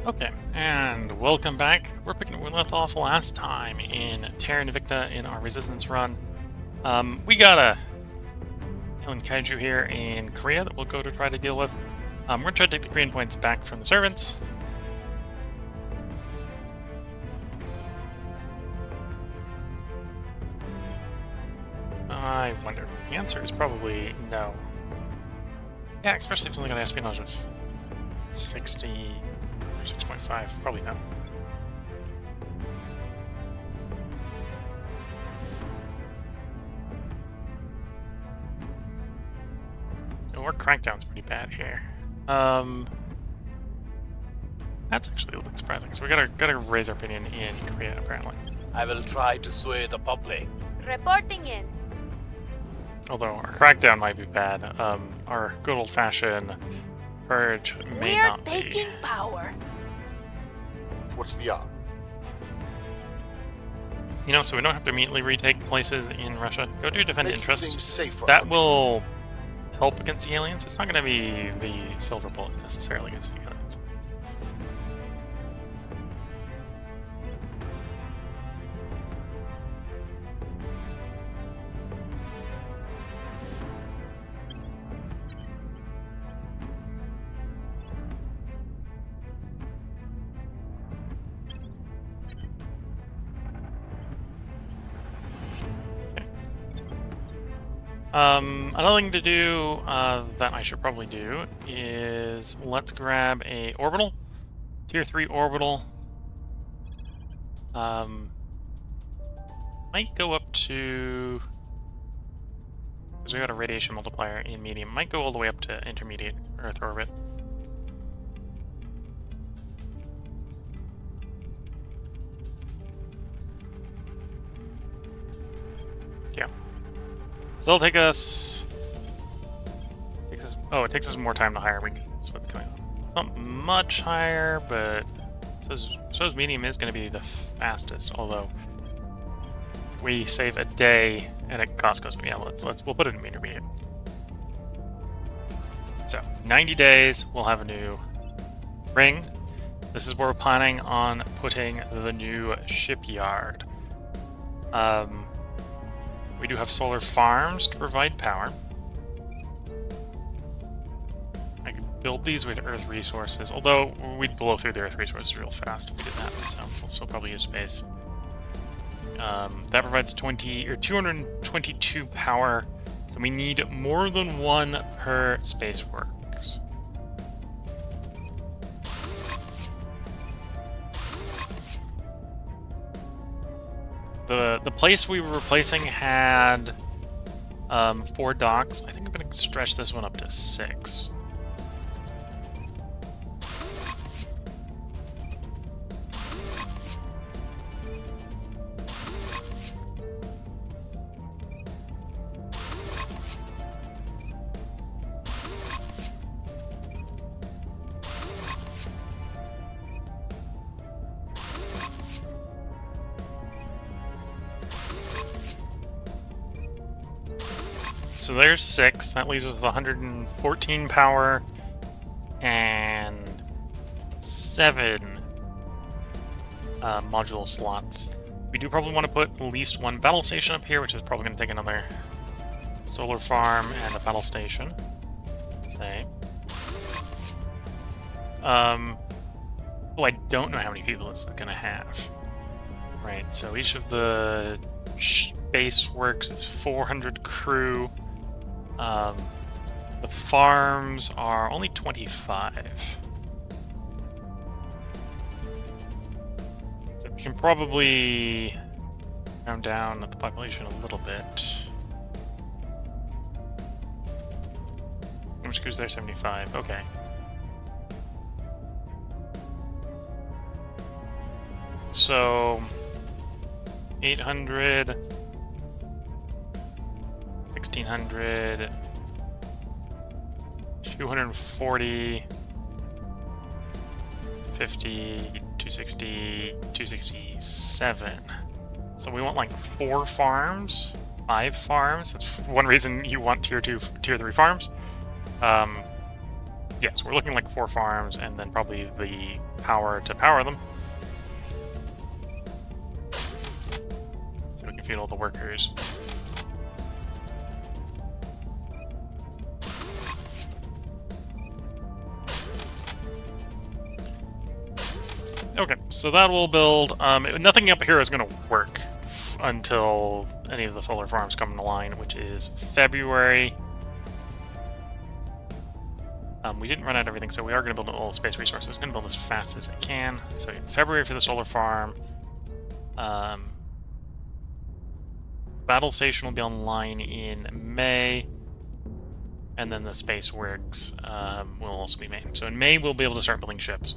Okay, and welcome back. We're picking up where we left off last time in Terra Invicta in our resistance run. We got a alien kaiju here in Korea that we'll go to try to deal with. We're gonna try to take the Korean points back from the servants. I wonder. The answer is probably no. Yeah, especially if something got an espionage of 60 or 6.5. Probably no. So our crackdown's pretty bad here. That's actually a little bit surprising. So we gotta raise our opinion in Korea apparently. I will try to sway the public. Reporting in. Although our crackdown might be bad, our good old-fashioned purge may We're not taking be. power. What's the op? You know, so we don't have to immediately retake places in Russia. Go do defend Making things interest. safer. That will help against the aliens. It's not going to be the silver bullet necessarily against the aliens. Another thing to do that I should probably do is let's grab a orbital, tier 3 orbital. Might go up to, because we got a radiation multiplier in medium, might go all the way up to intermediate Earth orbit. Yeah. So it'll take us. It takes us more time to hire. That's what's going on. It's not much higher, but it says medium is going to be the fastest. Although we save a day and it cost goes. Yeah, we'll put it in intermediate. So 90 days, we'll have a new ring. This is where we're planning on putting the new shipyard. We do have solar farms to provide power. I could build these with Earth resources, although we'd blow through the Earth resources real fast if we did that, so we'll still probably use space. That provides 222 power, so we need more than one per Spaceworks. The place we were replacing had 4 docks. I think I'm going to stretch this one up to 6. So there's 6. That leaves us with 114 power and 7 module slots. We do probably want to put at least 1 battle station up here, which is probably going to take another solar farm and a battle station. Say. Oh, I don't know how many people this is going to have. Right, so each of the base works is 400 crew. The farms are only 25. So we can probably round down the population a little bit. How much crews there? 75. Okay. So 800, 1600, 240, 50, 260, 267. So we want like 4 farms, 5 farms. That's one reason you want tier 2, tier 3 farms. Yes, we're looking like 4 farms, and then probably the power to power them. So we can feed all the workers. Okay, so that will build. Nothing up here is going to work until any of the solar farms come into line, which is February. We didn't run out of everything, so we are going to build all the space resources. Going to build as fast as I can. So February for the solar farm. Battle station will be online in May, and then the space works will also be May. So in May we'll be able to start building ships.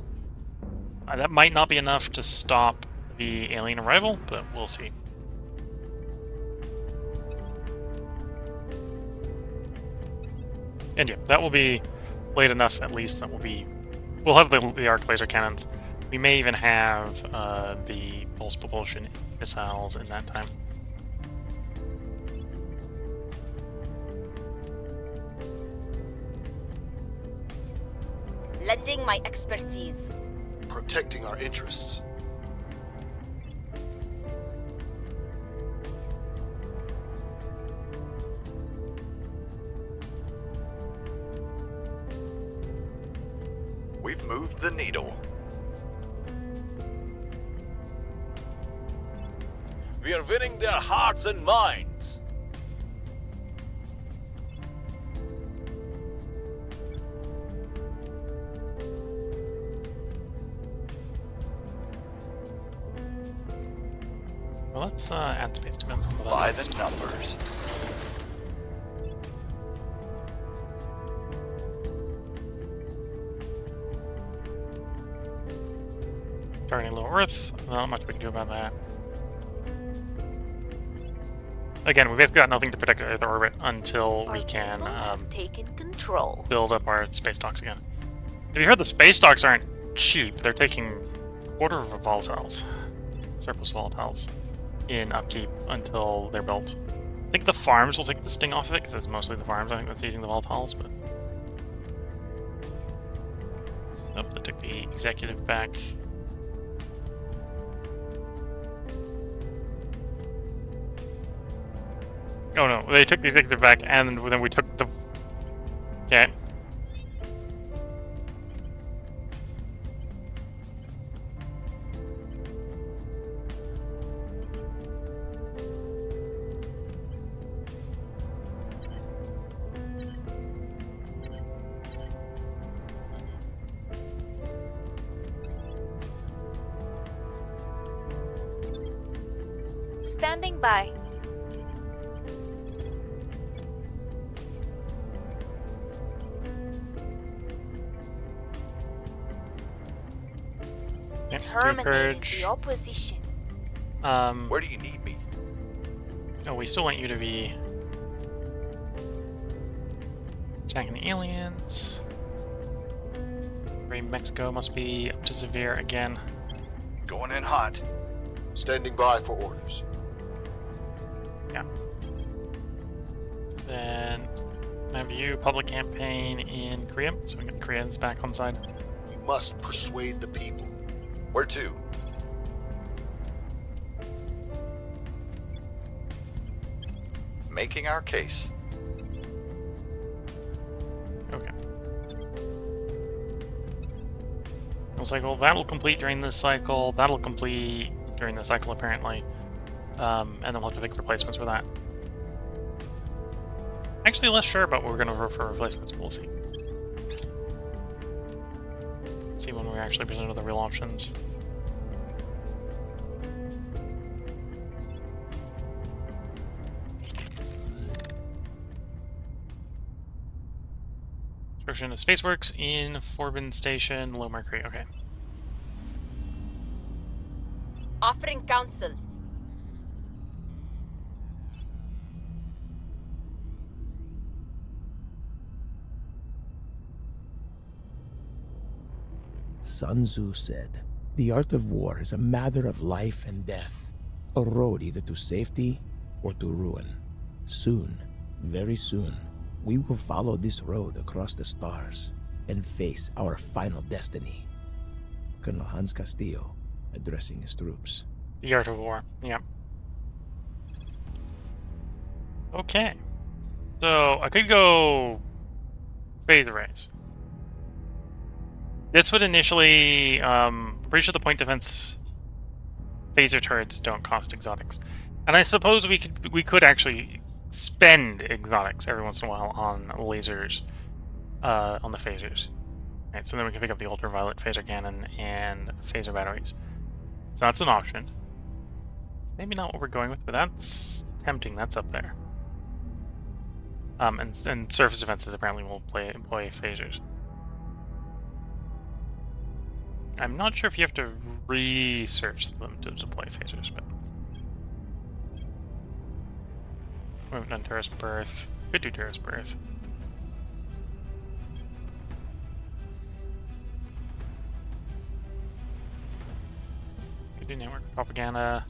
That might not be enough to stop the alien arrival, but we'll see. And yeah, that will be late enough, at least, that we'll have the arc laser cannons. We may even have the pulse propulsion missiles in that time. Lending my expertise. Protecting our interests. We've moved the needle. We are winning their hearts and minds. Well, let's add space to build some of that. By the numbers. Targeting low Earth. Not much we can do about that. Again, we basically got nothing to protect Earth orbit until we can taken control. build up our space docks again. Have you heard the space docks aren't cheap? They're taking a quarter of volatiles, surplus volatiles, in upkeep until they're built. I think the farms will take the sting off of it, because it's mostly the farms I think that's eating the volatiles, but... Oh, they took the executive back. Oh no, they took the executive back, and then we took the... Okay. Standing by. Yep, Terminating purge. the opposition. Where do you need me? Oh, we still want you to be attacking the aliens. Great Mexico must be up to severe again. Going in hot. Standing by for orders. Yeah. Then have you public campaign in Korea, so we get Koreans back on side. We must persuade the people. Where to? Making our case. Okay. Cycle, that'll complete during this cycle, that'll complete during the cycle apparently, and then we'll have to pick replacements for that. Actually less sure about what we're going to vote for replacements, but we'll see. See when we're actually presented with the real options. Construction of Spaceworks in Forbin Station, Low Mercury. Okay. Offering counsel. Sun Tzu said, "The art of war is a matter of life and death, a road either to safety or to ruin. Soon, very soon, we will follow this road across the stars, and face our final destiny. Colonel Hans Castillo addressing his troops. The art of war. Yep. Okay. So I could go phase arrays. This would initially, pretty sure the point defense phaser turrets don't cost exotics, and I suppose we could actually spend exotics every once in a while on lasers, on the phasers. Right, so then we can pick up the ultraviolet phaser cannon and phaser batteries. So that's an option. It's maybe not what we're going with, but that's tempting. That's up there. And surface defenses apparently will employ phasers. I'm not sure if you have to research them to deploy phasers, but we haven't done terrorist birth. Could do terrorist birth. Could do network propaganda.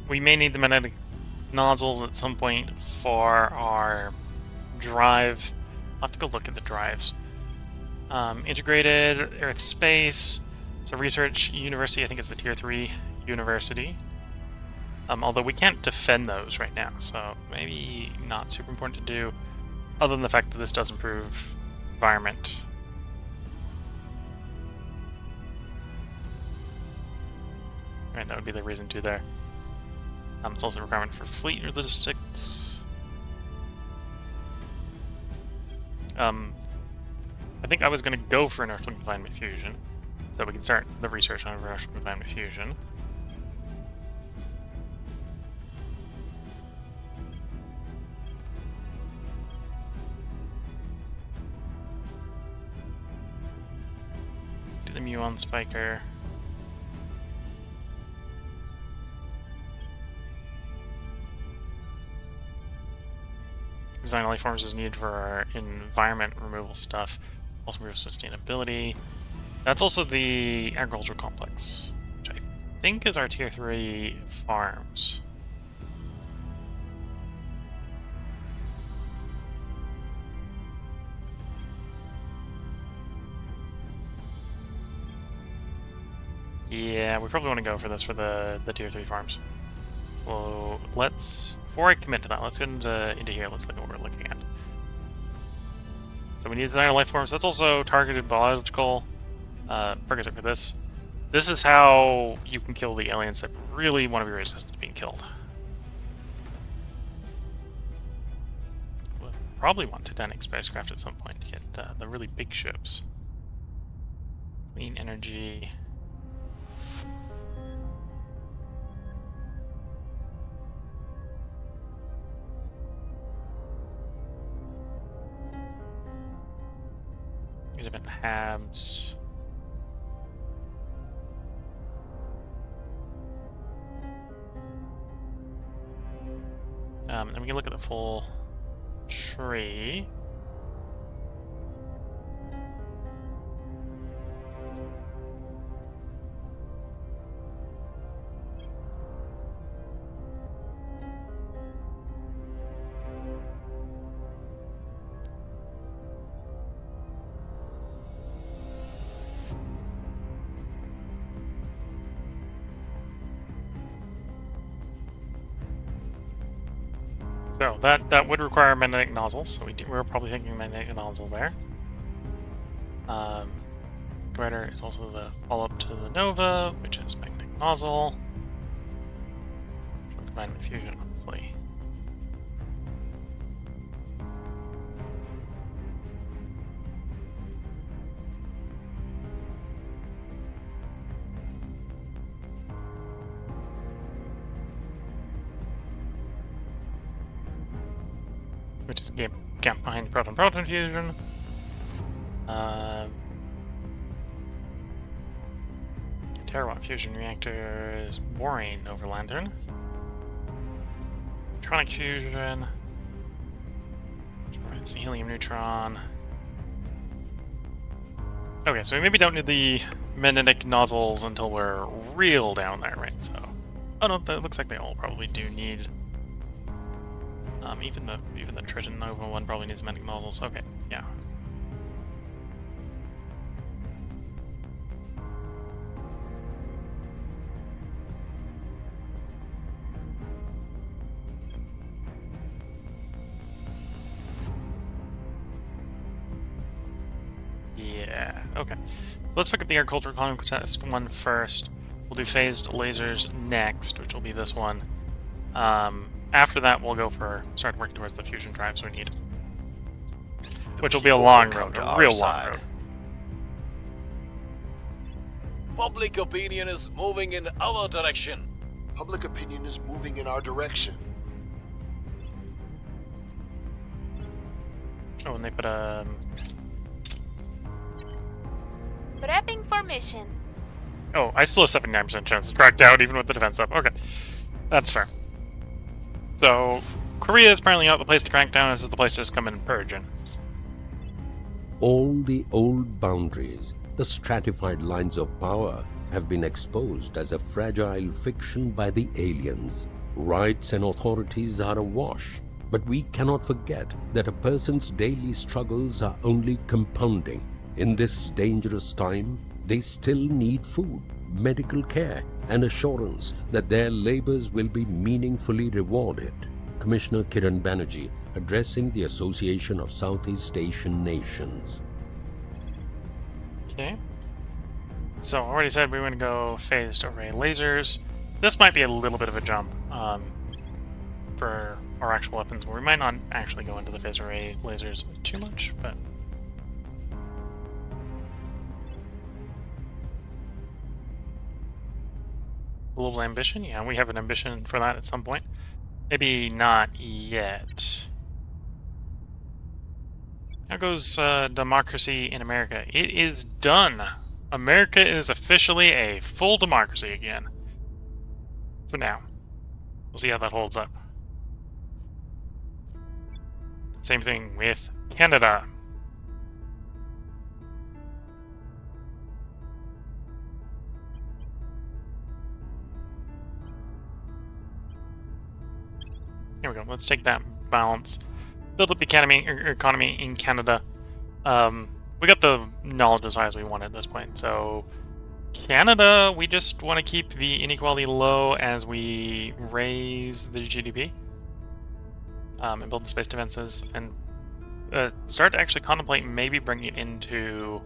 We may need the magnetic nozzles at some point for our drive. I'll have to go look at the drives. Integrated Earth Space. So Research University, I think, is the Tier 3 university. Although we can't defend those right now, so maybe not super important to do, other than the fact that this does improve environment. Right, that would be the reason to there. It's also a requirement for fleet logistics. I think I was going to go for inertial confinement fusion, so we can start the research on inertial confinement fusion. Do the muon spiker. Design life forms is needed for our environment removal stuff. Also improves sustainability. That's also the agricultural complex, which I think is our Tier 3 farms. Yeah, we probably want to go for this for the Tier 3 farms. So let's, before I commit to that, let's get into here. Let's look at what we're looking at. So we need designer life forms. That's also targeted biological prerequisite for this. This is how you can kill the aliens that really want to be resistant to being killed. We'll probably want Titanic spacecraft at some point to get the really big ships. Clean energy. Different habs. And we can look at the full tree. So that would require a magnetic nozzle, so we're probably thinking magnetic nozzle there. Grider is also the follow-up to the Nova, which is magnetic nozzle. Combined with fusion, honestly. Which is a gap behind proton-proton fusion. Terawatt fusion reactors, boring over lantern. Electronic fusion. it's the helium neutron. Okay, so we maybe don't need the magnetic nozzles until we're real down there, right? So, oh no, that looks like they all probably do need. Even the Triton Nova one probably needs magnetic nozzles. Okay, yeah. Yeah, okay. So let's pick up the agricultural contest one first. We'll do phased lasers next, which will be this one. After that, we'll go for start working towards the fusion drives we need. Which will be a long road, a real long road. Public opinion is moving in our direction. Public opinion is moving in our direction. Oh, and they put Prepping for mission. Oh, I still have 79% chance to crack down even with the defense up. Okay, that's fair. So, Korea is apparently not the place to crack down. This is the place to just come in and purge in. All the old boundaries, the stratified lines of power, have been exposed as a fragile fiction by the aliens. Rights and authorities are awash, but we cannot forget that a person's daily struggles are only compounding. In this dangerous time, they still need food, medical care, and assurance that their labors will be meaningfully rewarded. Commissioner Kiran Banerjee addressing the Association of Southeast Asian Nations. Okay. So, I already said we were going to go phased array lasers. This might be a little bit of a jump for our actual weapons, where we might not actually go into the phased array lasers too much, but... Global ambition? Yeah, we have an ambition for that at some point. Maybe not yet. How goes democracy in America? It is done! America is officially a full democracy again. For now. We'll see how that holds up. Same thing with Canada. Here we go. Let's take that balance. Build up the economy in Canada. We got the knowledge as high as we want at this point. So, Canada, we just want to keep the inequality low as we raise the GDP. And build the space defenses. And start to actually contemplate maybe bringing it into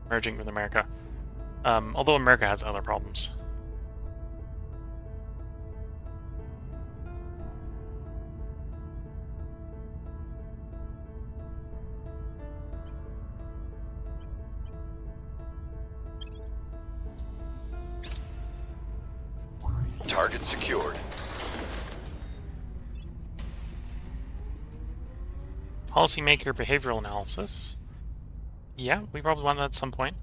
merging with America. Although America has other problems. Target secured. Policymaker behavioral analysis. Yeah, we probably want that at some point.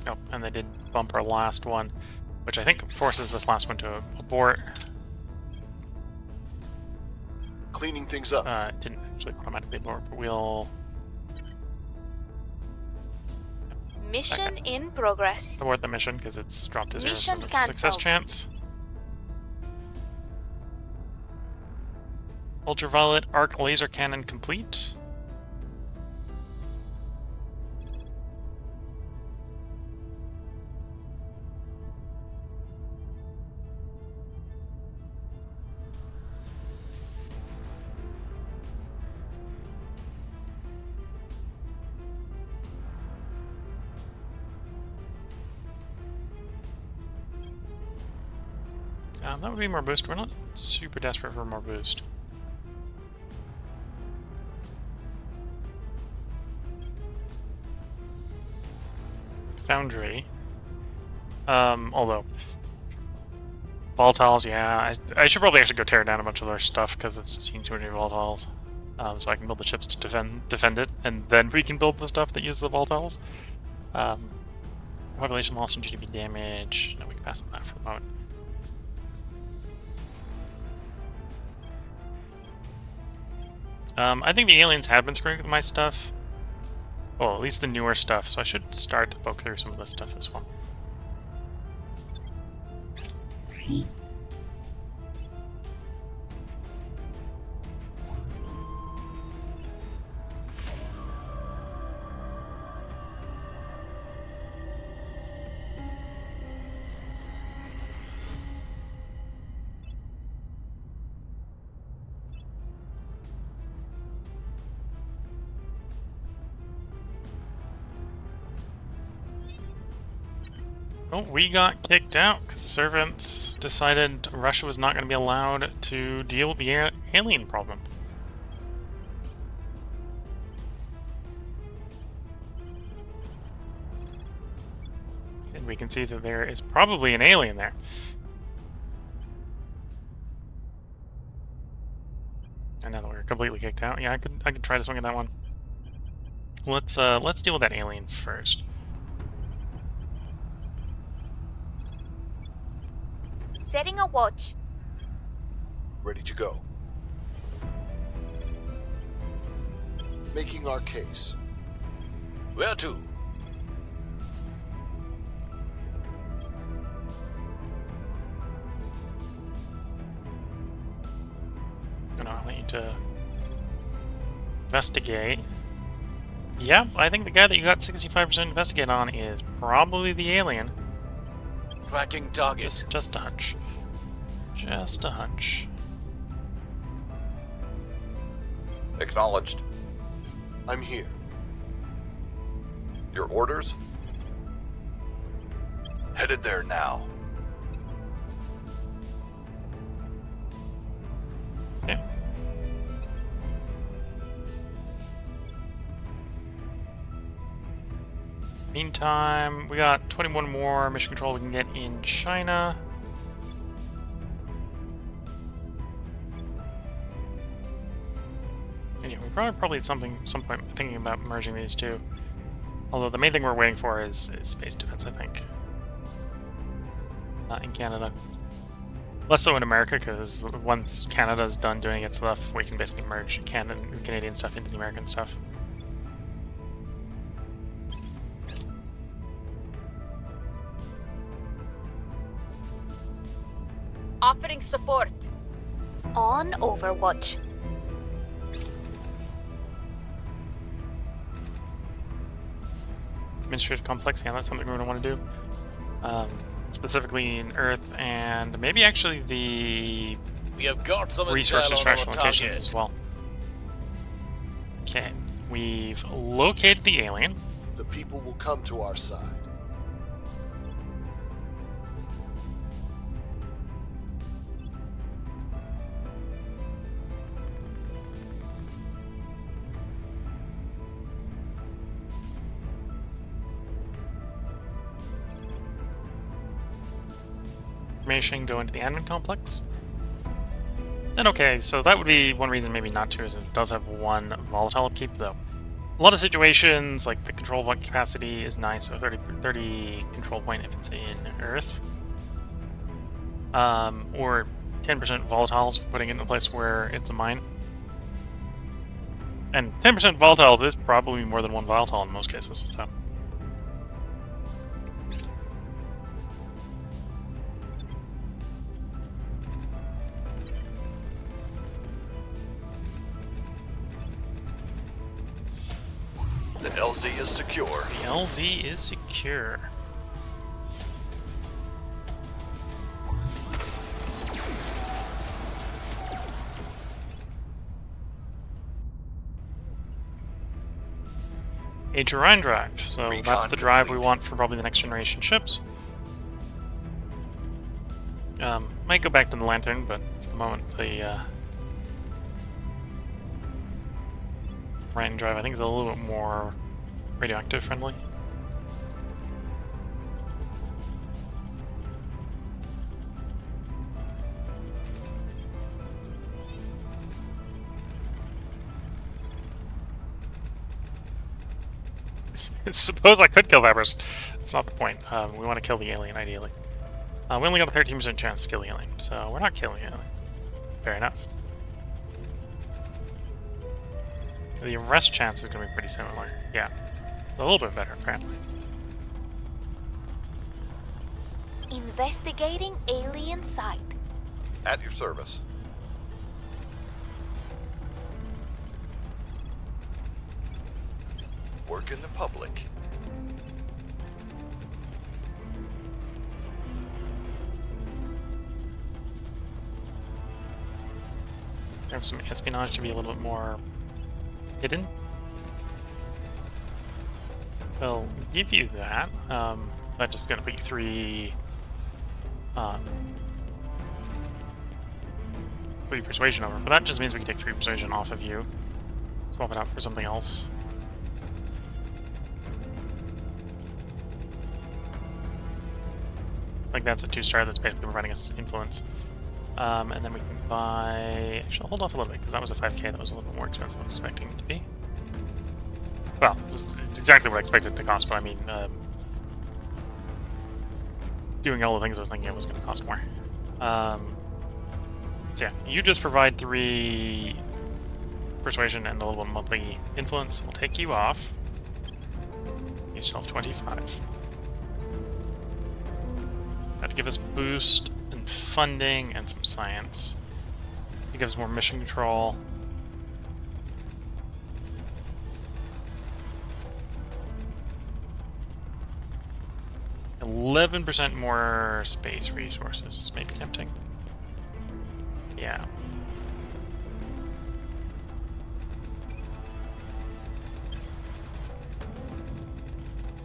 Oh, and they did bump our last one, which I think forces this last one to abort. Cleaning things up. It didn't actually automatically abort, but we'll... Mission in progress. abort the mission because it's dropped to 0, so Mission it's success cancelled. chance. Ultraviolet arc laser cannon complete. That would be more boost. We're not super desperate for more boost. Foundry. Although volatiles, yeah, I should probably actually go tear down a bunch of their stuff because it's seen too many volatiles. So I can build the chips to defend it, and then we can build the stuff that uses the volatiles. Population loss and GDP damage. No, we can pass on that for the moment. I think the aliens have been screwing with my stuff. Well, at least the newer stuff, so I should start to poke through some of this stuff as well. Oh, we got kicked out because the servants decided Russia was not going to be allowed to deal with the alien problem. And we can see that there is probably an alien there. And now that we're completely kicked out, yeah, I could try to swing at that one. Let's deal with that alien first. Setting a watch. Ready to go. Making our case. Where to? And I want you to investigate. Yeah, I think the guy that you got 65% investigate on is probably the alien. Tracking target. Just a hunch. Just a hunch. Acknowledged. I'm here. Your orders? Headed there now. Okay. Meantime, we got 21 more mission control we can get in China. And yeah, we probably at some point thinking about merging these two. Although the main thing we're waiting for is space defense, I think. In Canada. Less so in America, because once Canada's done doing its stuff, we can basically merge Canadian stuff into the American stuff. Offering support. On Overwatch. Administrative complex, yeah, that's something we're going to want to do. Specifically in Earth, and maybe actually the We have got some resource intel on extraction our locations target. as well. Okay, we've located the alien. The people will come to our side. Information go into the admin complex. Then okay, so that would be one reason maybe not to, is it does have one volatile upkeep though. A lot of situations, like the control point capacity is nice, so 30 control point if it's in Earth. Or 10% volatiles, putting it in a place where it's a mine. And 10% volatiles is probably more than one volatile in most cases, so. The LZ is secure. The LZ is secure. A terrain drive, so Recon that's the drive we complete. want for probably the next generation ships. Might go back to the Lantern, but for the moment the terrain drive I think is a little bit more radioactive friendly. Suppose I could kill Vipers. That's not the point. We want to kill the alien, ideally. We only got a 13% chance to kill the alien, so we're not killing the alien. Fair enough. The arrest chance is going to be pretty similar. Yeah. It's a little bit better, apparently. Investigating alien site. At your service. Work in the public. Have some espionage to be a little bit more hidden. I'll give you that. That's just gonna put you 3 put your persuasion over. But that just means we can take 3 persuasion off of you. Swap it out for something else. Like that's a 2-star that's basically providing us influence. And then we can buy... Actually, I'll hold off a little bit, because that was a 5k that was a little bit more expensive than I was expecting it to be. Well, it's exactly what I expected it to cost, but I mean, doing all the things I was thinking it was going to cost more. So yeah, you just provide 3 persuasion and a little monthly influence. We'll take you off. You still have 25. That'd give us boost and funding and some science. It gives more mission control. %more space resources. This may be tempting. Yeah.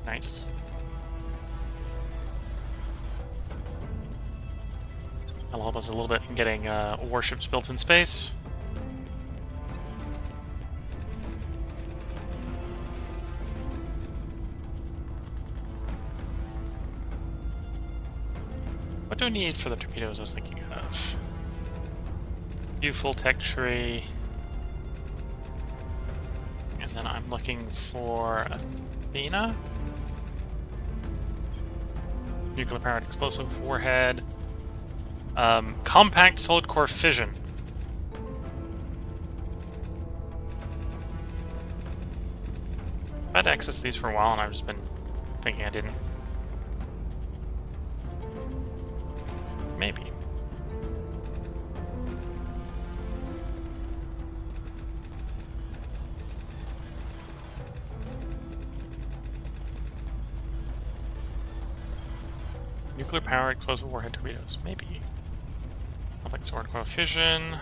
Nice. That'll help us a little bit in getting warships built in space. What do I need for the torpedoes I was thinking of? View full tech tree. And then I'm looking for Athena. Nuclear powered explosive warhead. Compact solid core fission. I've had access to these for a while and I've just been thinking I didn't. Maybe. Nuclear powered explosive warhead torpedoes. Maybe. Complex sword core fission.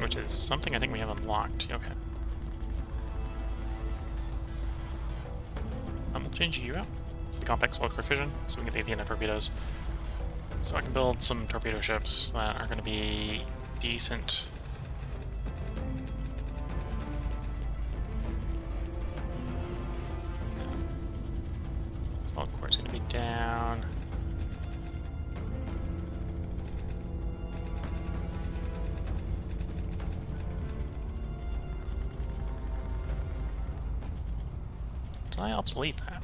Which is something I think we have unlocked. Okay. We'll change you out. It's the complex sword core fission, so we can get the Athena torpedoes. So I can build some torpedo ships that are going to be decent. Solid core is going to be down. Did I obsolete that?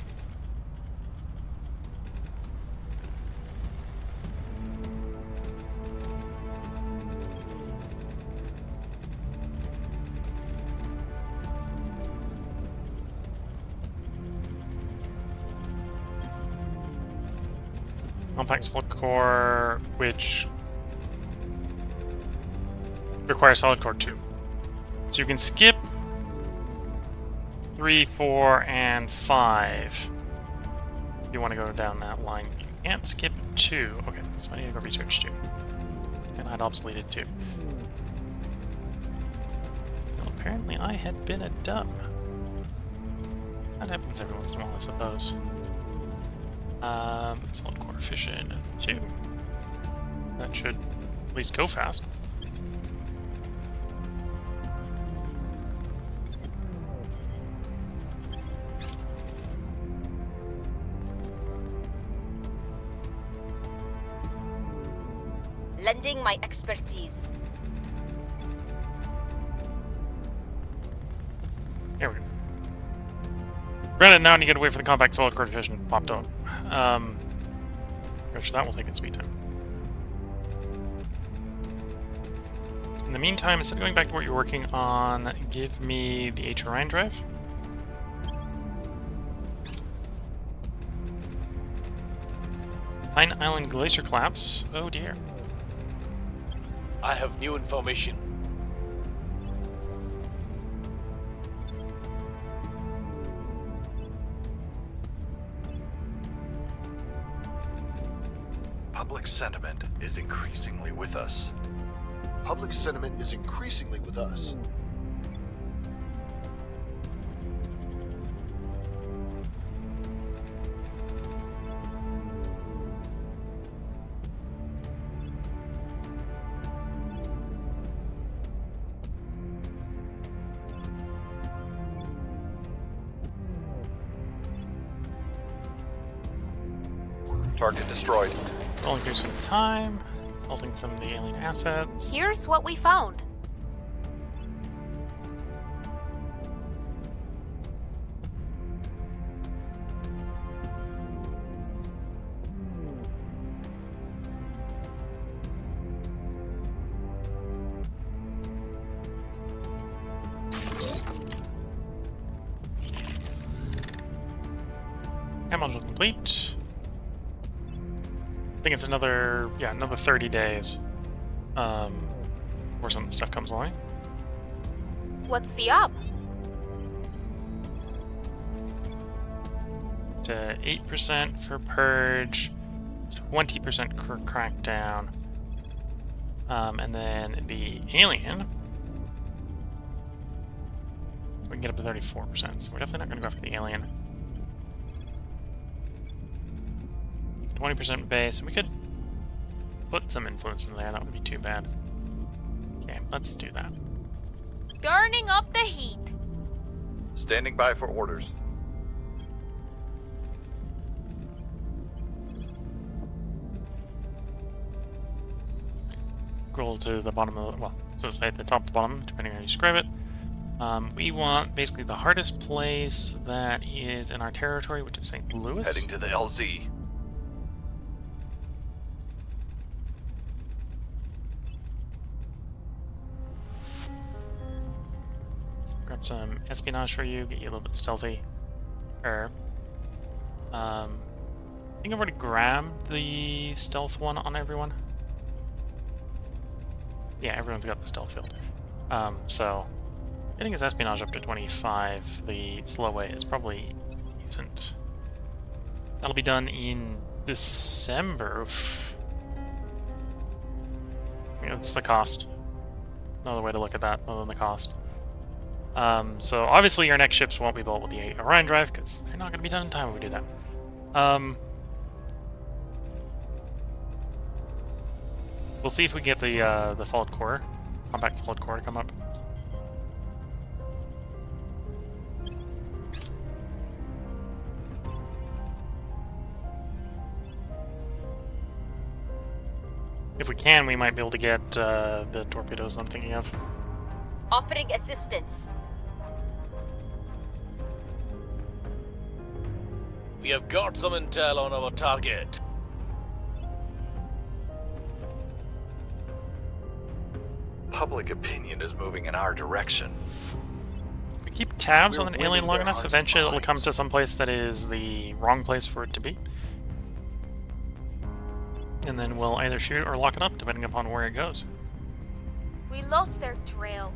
Compact solid core, which requires solid core 2. So you can skip 3, 4, and 5. If you want to go down that line. You can't skip 2. Okay, so I need to go research 2. And I'd obsoleted 2. Well, apparently I had been a dumb. That happens every once in a while, I suppose. Solid core fission 2. That should at least go fast. Lending my expertise. Here we go. Granted, now you gotta wait for the compact solid core fission popped up. Gosh, that will take its sweet time. In the meantime, instead of going back to what you're working on, give me the H Orion drive. Pine Island glacier collapse. Oh dear. I have new information. Public sentiment is increasingly with us. Public sentiment is increasingly with us. Target destroyed. Rolling through some time, holding some of the alien assets. Here's what we found. And module complete. I think it's another 30 days before some of the stuff comes along. What's the up? To 8% for purge, 20% for crackdown, and then the alien. We can get up to 34%, so we're definitely not going to go after the alien. 20% base, and we could put some influence in there, that wouldn't be too bad. Okay, let's do that. Turning up the heat. Standing by for orders. Scroll to the bottom of the, well, so it's at the top to bottom, depending on how you describe it. We want basically the hardest place that is in our territory, which is St. Louis. Heading to the LZ. Grab some espionage for you, get you a little bit stealthy. I think I've already grabbed the stealth one on everyone. Yeah, everyone's got the stealth field. So getting his espionage up to 25, the slow way, is probably decent. That'll be done in December. Yeah, that's the cost. No other way to look at that other than the cost. So obviously your next ships won't be built with the Orion drive, because they're not going to be done in time when we do that. We'll see if we get the solid core, compact solid core to come up. If we can, we might be able to get the torpedoes I'm thinking of. Offering assistance. We have got some intel on our target. Public opinion is moving in our direction. If we keep tabs We're on an alien winning long their enough, hearts and eventually it'll come minds. to some place that is the wrong place for it to be. And then we'll either shoot or lock it up, depending upon where it goes. We lost their trail.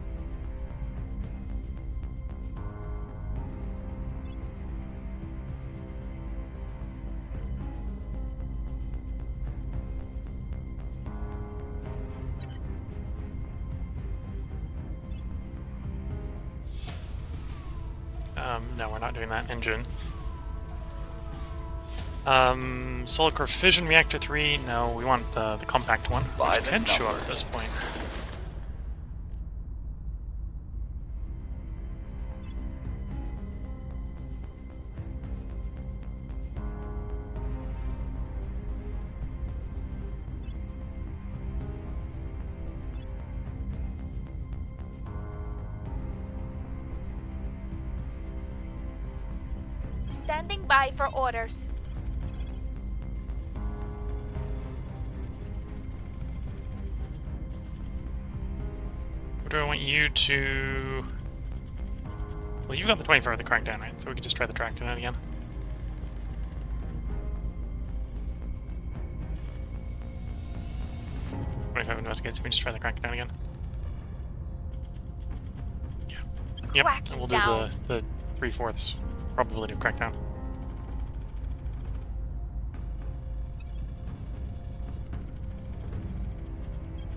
No, we're not doing that engine. Solid core fission reactor 3. No, we want the compact one, By which the can show up numbers. at this point. Standing by for orders. you to... Well, you've got the 24 of the crackdown, right? So we could just try the crackdown again. Investigates, we just try the crackdown again. Yeah. Yep, and we'll do the 3/4 probability of crackdown.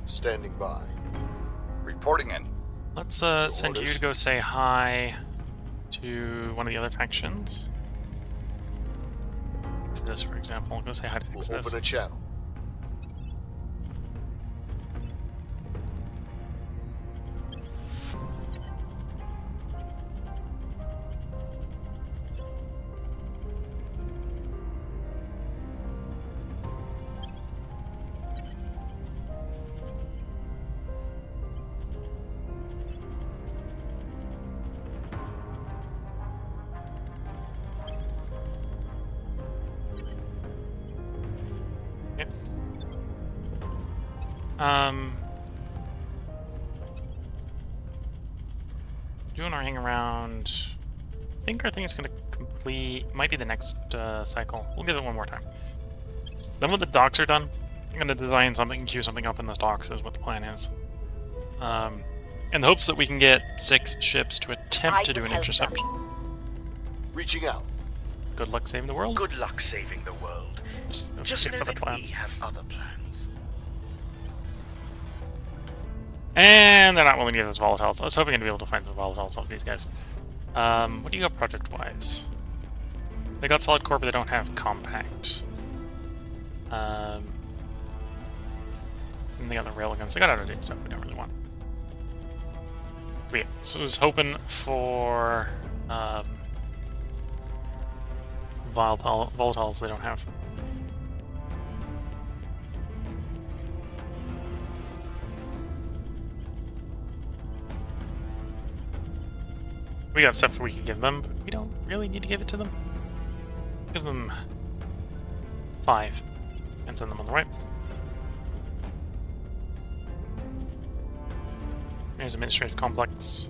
Standing by. Reporting in. Let's send you orders. to go say hi to one of the other factions. Exodus, for example. Go say hi to We'll Exodus. open a channel. Okay. Doing our hang around. I think our thing is going to complete. Might be the next cycle. We'll give it one more time. Then when the docks are done, I'm going to design something and queue something up in those docks. Is what the plan is. In the hopes that we can get 6 ships to attempt to do an interception. Reaching out. Good luck saving the world. Good luck saving the world. Just know for the that we plans. have other plans. And they're not willing to give us volatiles. I was hoping to be able to find some volatiles off these guys. What do you got project-wise? They got solid core, but they don't have compact. And they got the railguns. They got out-of-date stuff we don't really want. But yeah, so I was hoping for volatiles they don't have. We got stuff we could give them, but we don't really need to give it to them. Give them 5 and send them on the way. There's administrative complex.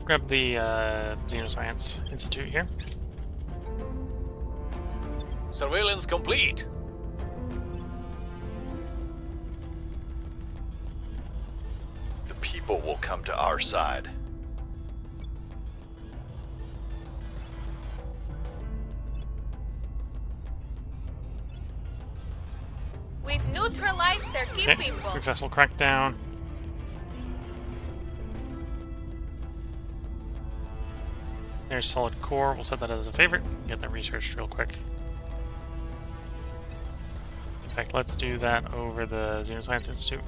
Grab the Xenoscience Institute here. Surveillance complete. The people will come to our side. We've neutralized their key Okay, people. successful crackdown. There's solid core. We'll set that as a favorite. Get that researched real quick. In fact, let's do that over the Xenoscience Institute.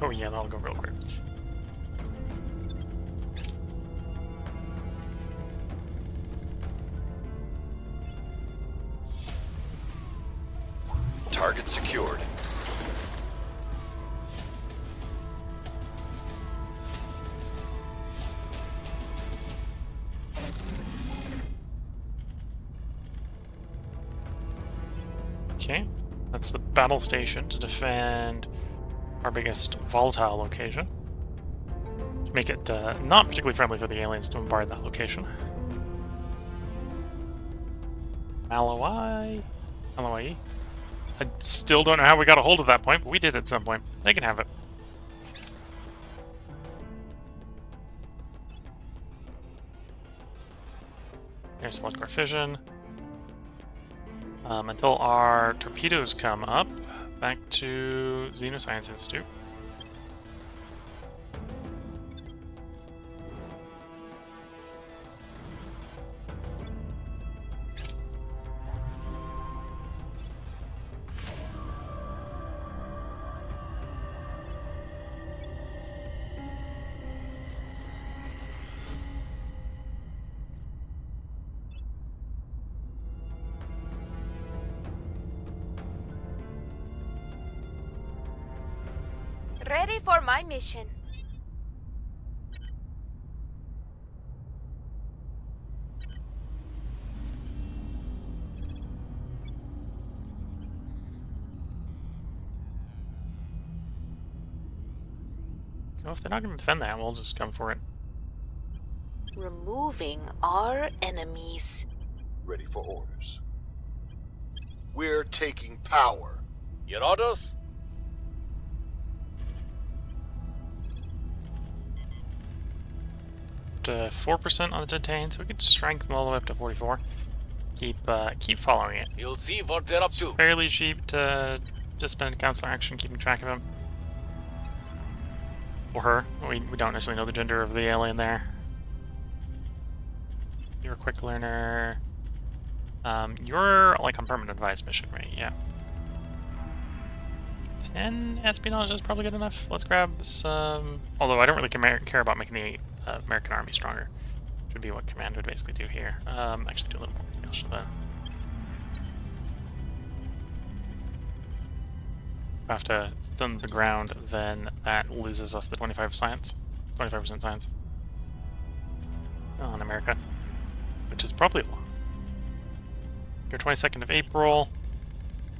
Oh yeah, that'll go real quick. Target secured. Okay, that's the battle station to defend our biggest volatile location. To make it not particularly friendly for the aliens to bombard that location. Malawai? Malawai? I still don't know how we got a hold of that point, but we did at some point. They can have it. There's select core fission. Until our torpedoes come up, back to Xenoscience Institute. Ready for my mission. Well, if they're not going to defend that, we'll just come for it. Removing our enemies. Ready for orders. We're taking power. Your orders? To 4% on the detain, so we could strengthen all the way up to 44. Keep following it. You'll see what they're up to. Fairly cheap to just spend council action keeping track of him. Or her. We don't necessarily know the gender of the alien there. You're a quick learner. You're like on permanent advice mission, right? Yeah. 10 espionage is probably good enough. Let's grab some... Although I don't really care about making the American army stronger. Which would be what command would basically do here. Actually do a little more espionage to that. Have to thin the ground, then that loses us the 25% science on America, which is probably a lot. Your 22nd of April.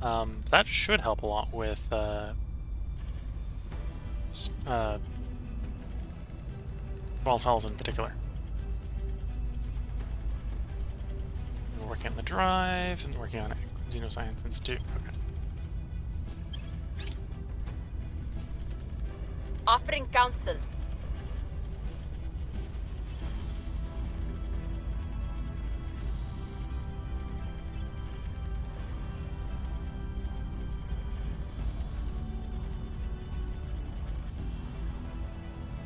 That should help a lot with volatiles in particular. We're working on the drive and working on Xenoscience Institute. Okay. Offering counsel.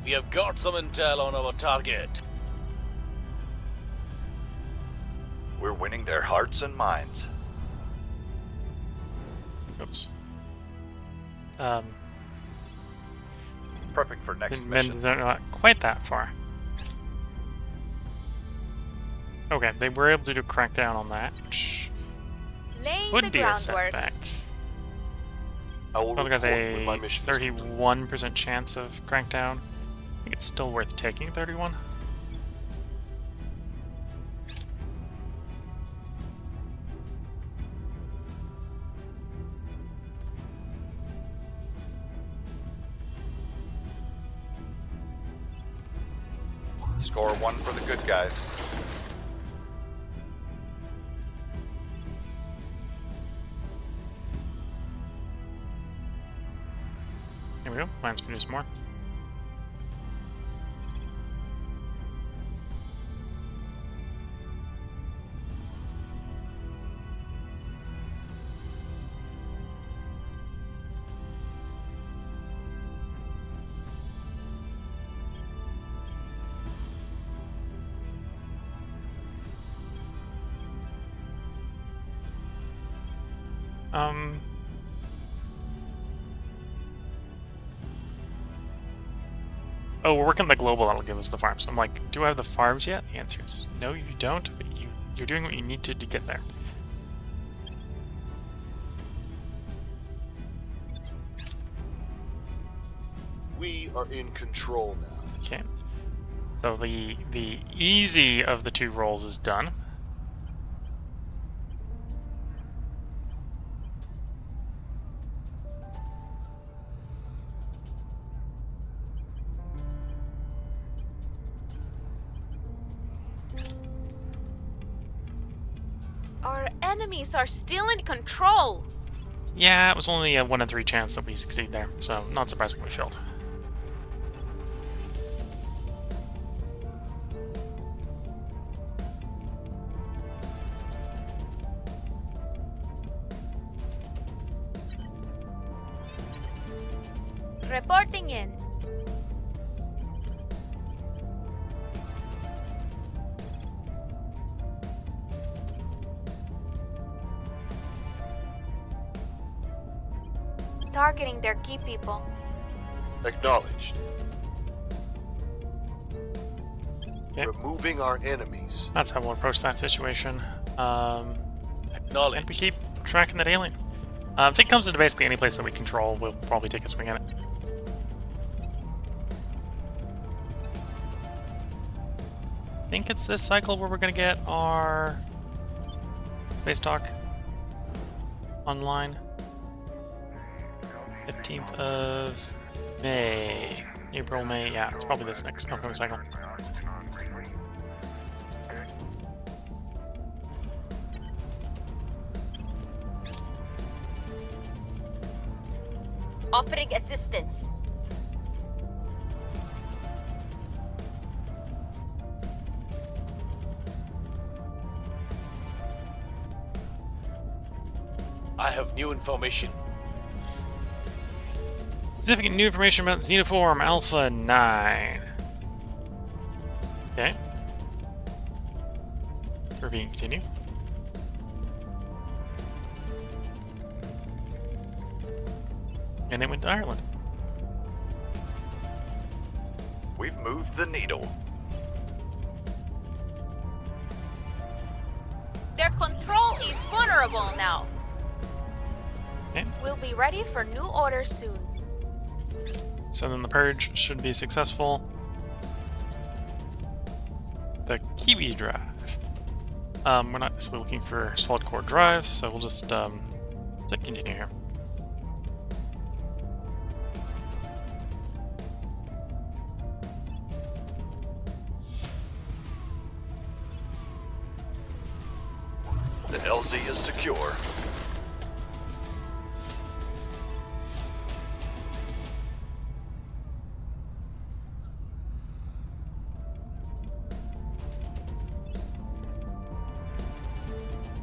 We have got some intel on our target. We're winning their hearts and minds. Oops. Perfect for next Men mission. are not quite that far. Okay, they were able to do a crackdown on that, which Laying the would be a groundwork. setback. I will Probably got report when my a mission is complete. 31% chance of crackdown. I think it's still worth taking 31. Score 1 for the good guys. There we go. Plans produce more. Oh, we're working the global, that'll give us the farms. I'm like, do I have the farms yet? The answer is no, you don't, but you're doing what you need to get there. We are in control now. Okay. So the easy of the two rolls is done. Our enemies are still in control. Yeah, it was only a 1 in 3 chance that we succeed there, so not surprising we failed. Reporting in. Targeting their key people. Acknowledged. Okay. Removing our enemies. That's how we'll approach that situation. And Acknowledge. we keep tracking that alien. If it comes into basically any place that we control, we'll probably take a swing at it. think it's this cycle where we're gonna get our space dock online. 15th of May. April, May, yeah, it's probably this next upcoming cycle. Offering assistance. I have new information. Significant new information about Xenoform Alpha 9. Okay. Repeat, continue. And it went to Ireland. We've moved the needle. Their control is vulnerable now. Okay. We'll be ready for new orders soon. So then the purge should be successful. The Kiwi drive. We're not necessarily looking for solid core drives, so we'll just click continue here. The LZ is secure.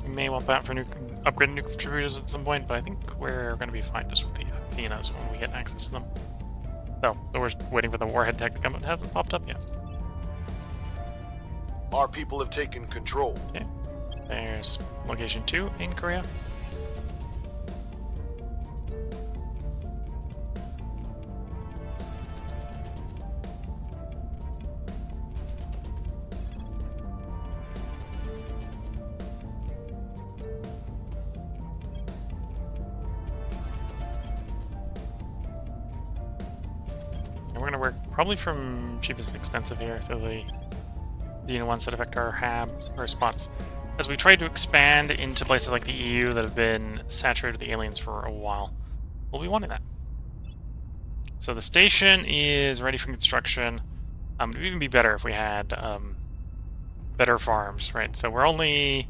We may want that for upgraded nuclear triggers at some point, but I think we're going to be fine just with the Athenas when we get access to them. So we're waiting for the warhead tech to come. It hasn't popped up yet. Our people have taken control. Okay. There's location 2 in Korea. And we're going to work probably from cheapest to expensive here through the Xeno ones that affect our HAB or spots. As we try to expand into places like the EU that have been saturated with aliens for a while, we'll be wanting that. So the station is ready for construction. It would even be better if we had better farms, right? So we're only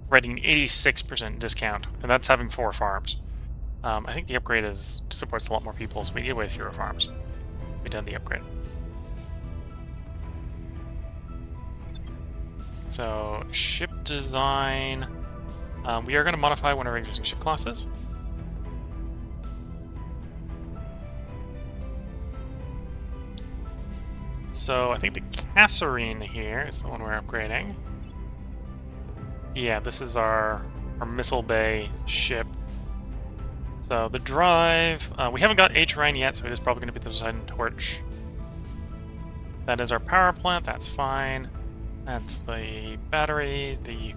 writing 86% discount, and that's having 4 farms. I think the upgrade supports a lot more people, so we need way fewer farms. We done the upgrade. So, ship design. We are going to modify one of our existing ship classes. So, I think the Kasserine here is the one we're upgrading. Yeah, this is our missile bay ship. So, the drive. We haven't got H-Rhine yet, so it is probably going to be the Poseidon Torch. That is our power plant, that's fine. That's the battery, the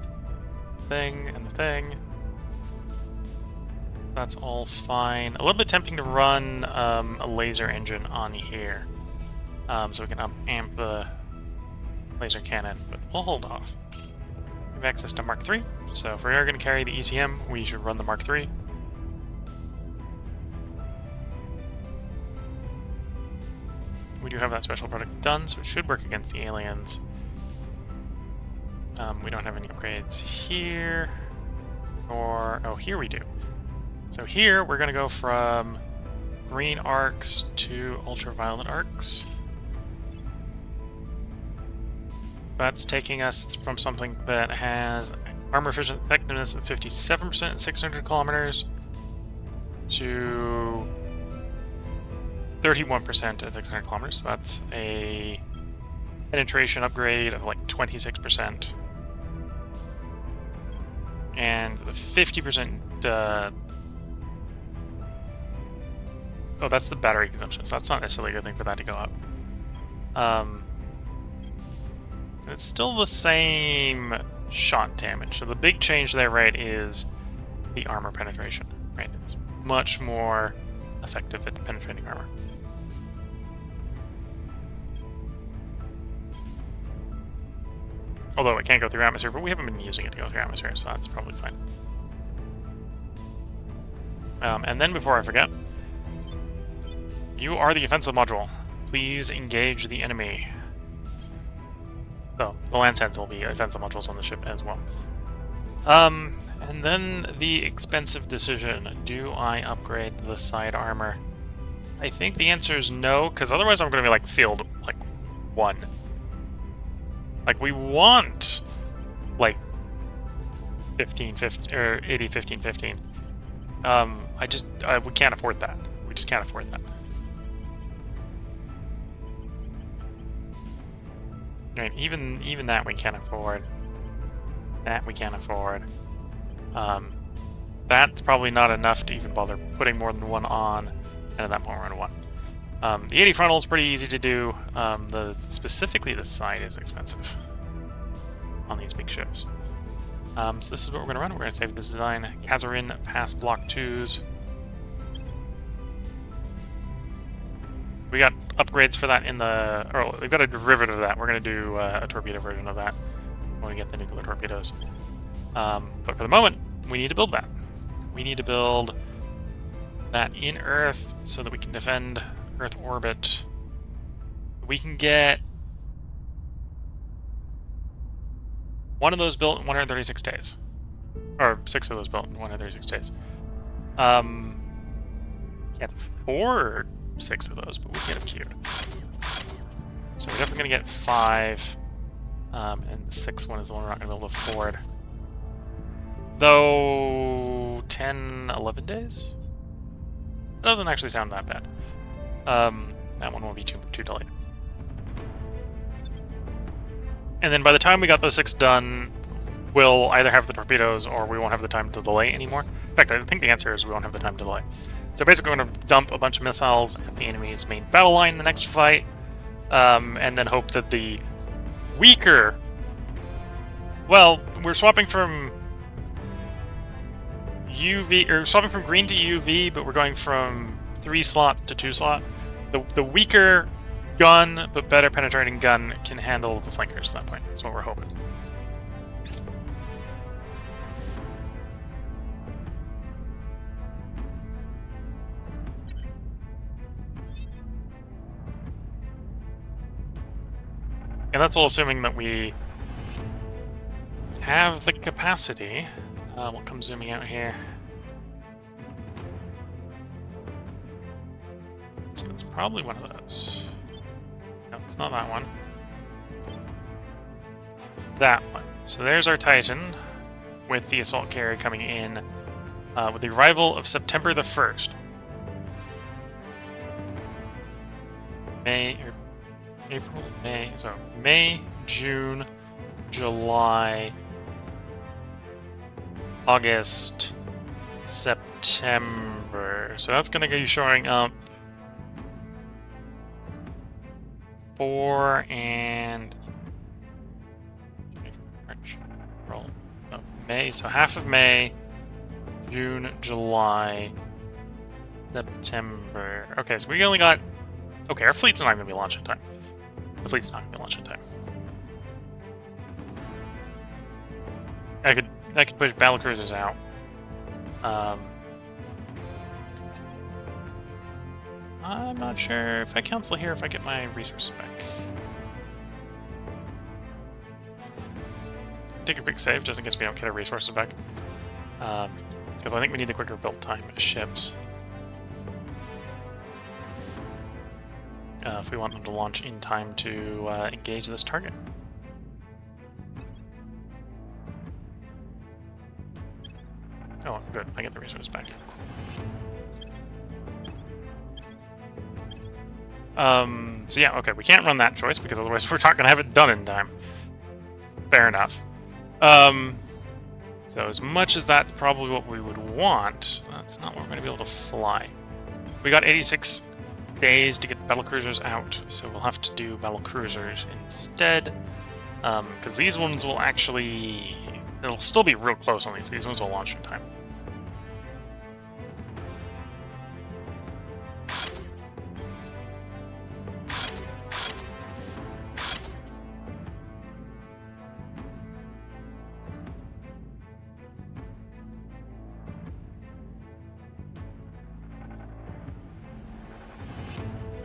thing, and the thing. That's all fine. A little bit tempting to run a laser engine on here. So we can amp the laser cannon, but we'll hold off. We have access to Mark III, so if we are going to carry the ECM, we should run the Mark III. We do have that special product done, so it should work against the aliens. We don't have any upgrades here, or, oh, here we do. So here, we're going to go from green arcs to ultraviolet arcs. That's taking us from something that has armor effectiveness of 57% at 600 kilometers to 31% at 600 kilometers. So that's a penetration upgrade of like 26%. And the 50%, oh, that's the battery consumption, so that's not necessarily a good thing for that to go up. It's still the same shot damage, so the big change there, right, is the armor penetration, right? It's much more effective at penetrating armor. Although it can't go through atmosphere, but we haven't been using it to go through atmosphere, so that's probably fine. And then before I forget, you are the offensive module. Please engage the enemy. So, the Lanceheads will be offensive modules on the ship as well. And then the expensive decision. Do I upgrade the side armor? I think the answer is no, because otherwise I'm going to be like field, like, 1. Like, we want, like, 15, 15, or 80, 15, 15. We can't afford that. We just can't afford that. Right, even that we can't afford. That we can't afford. That's probably not enough to even bother putting more than 1 on, and at that point we're on 1. The 80 frontal is pretty easy to do. Specifically the side is expensive on these big ships. So this is what we're going to run. We're going to save this design. Kazarin pass block 2s. We got upgrades for that in the... Or we've got a derivative of that. We're going to do a torpedo version of that when we get the nuclear torpedoes. But for the moment, we need to build that. We need to build that in Earth so that we can defend Earth orbit. We can get one of those built in 136 days. Or 6 of those built in 136 days. Can't afford 6 of those, but we can get them queued. So we're definitely going to get 5. And the 6th one is the one we're not going to be able to afford. Though 10, 11 days? That doesn't actually sound that bad. That one won't be too delayed. And then by the time we got those 6 done, we'll either have the torpedoes or we won't have the time to delay anymore. In fact, I think the answer is we won't have the time to delay. So basically we're going to dump a bunch of missiles at the enemy's main battle line in the next fight, and then hope that the weaker... Well, we're swapping from UV, or swapping from green to UV, but we're going from 3 slot to 2 slot. The weaker gun, but better penetrating gun can handle the flankers at that point. That's what we're hoping. And that's all assuming that we have the capacity. We'll come zooming out here. So it's probably one of those. No, it's not that one. That one. So there's our Titan, with the assault carrier coming in with the arrival of September the 1st. April, May, so May, June, July, August, September. So that's going to be showing up 4 and March, April, so May. So half of May, June, July, September. Okay, so we only got... Okay, our fleet's not going to be launched in time. The fleet's not going to be launched in time. I could push battlecruisers out. I'm not sure if I cancel here if I get my resources back. Take a quick save just in case we don't get our resources back. Because I think we need the quicker build time ships. If we want them to launch in time to engage this target. Oh, good. I get the resources back. So yeah, okay, we can't run that choice because otherwise we're not going to have it done in time. Fair enough. So as much as that's probably what we would want, that's not what we're going to be able to fly. We got 86 days to get the battlecruisers out, so we'll have to do battlecruisers instead. Because these ones will actually... It'll still be real close on these. These ones will launch in time.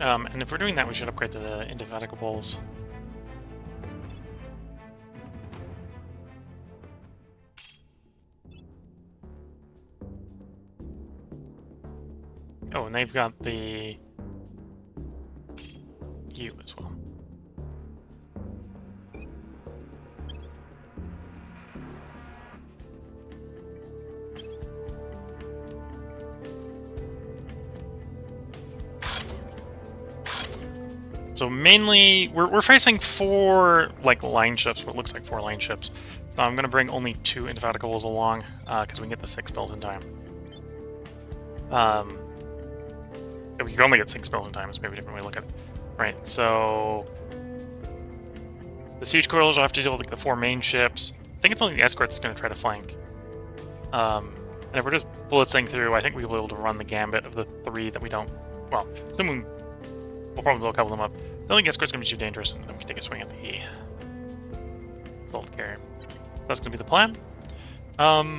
And if we're doing that, we should upgrade the indefatigables. Oh, and they've got the U as well. So mainly, we're facing 4 like line ships. What looks like 4 line ships. So I'm gonna bring only 2 indefatigables along because we can get the 6 built in time. We can only get 6 built in time. Is maybe a different way to look at it. Right. So the siege coils will have to deal with like the 4 main ships. I think it's only the escorts that's gonna try to flank. And if we're just blitzing through, I think we'll be able to run the gambit of the 3 that we don't. Well, assuming we'll probably blow a couple of them up. I don't think escort's gonna be too dangerous, and then we can take a swing at the assault carrier. So that's gonna be the plan.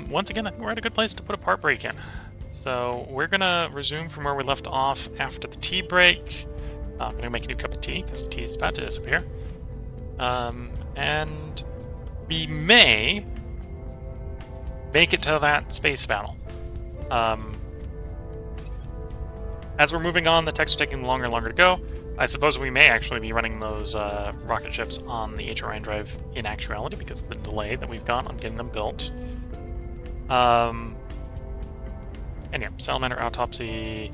Once again, I think we're at a good place to put a part break in. So we're gonna resume from where we left off after the tea break. I'm gonna make a new cup of tea because the tea is about to disappear. And we may make it to that space battle. As we're moving on, the techs are taking longer and longer to go. I suppose we may actually be running those rocket ships on the H. Orion drive in actuality because of the delay that we've got on getting them built. And yeah, salamander autopsy.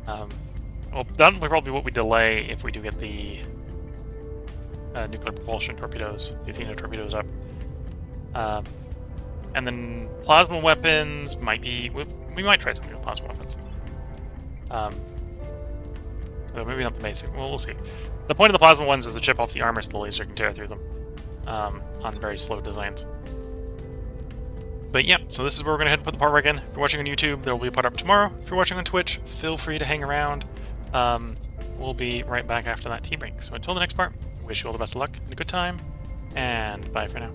Well, that'll probably be what we delay if we do get the nuclear propulsion torpedoes, the Athena torpedoes up. And then plasma weapons might be... We might try something with plasma weapons. Maybe not the basic. Well, we'll see. The point of the plasma ones is to chip off the armor so the laser can tear through them on very slow designs. But yeah, so this is where we're going to head and put the part break in. If you're watching on YouTube, there will be a part up tomorrow. If you're watching on Twitch, feel free to hang around. We'll be right back after that tea break. So until the next part, I wish you all the best of luck and a good time, and bye for now.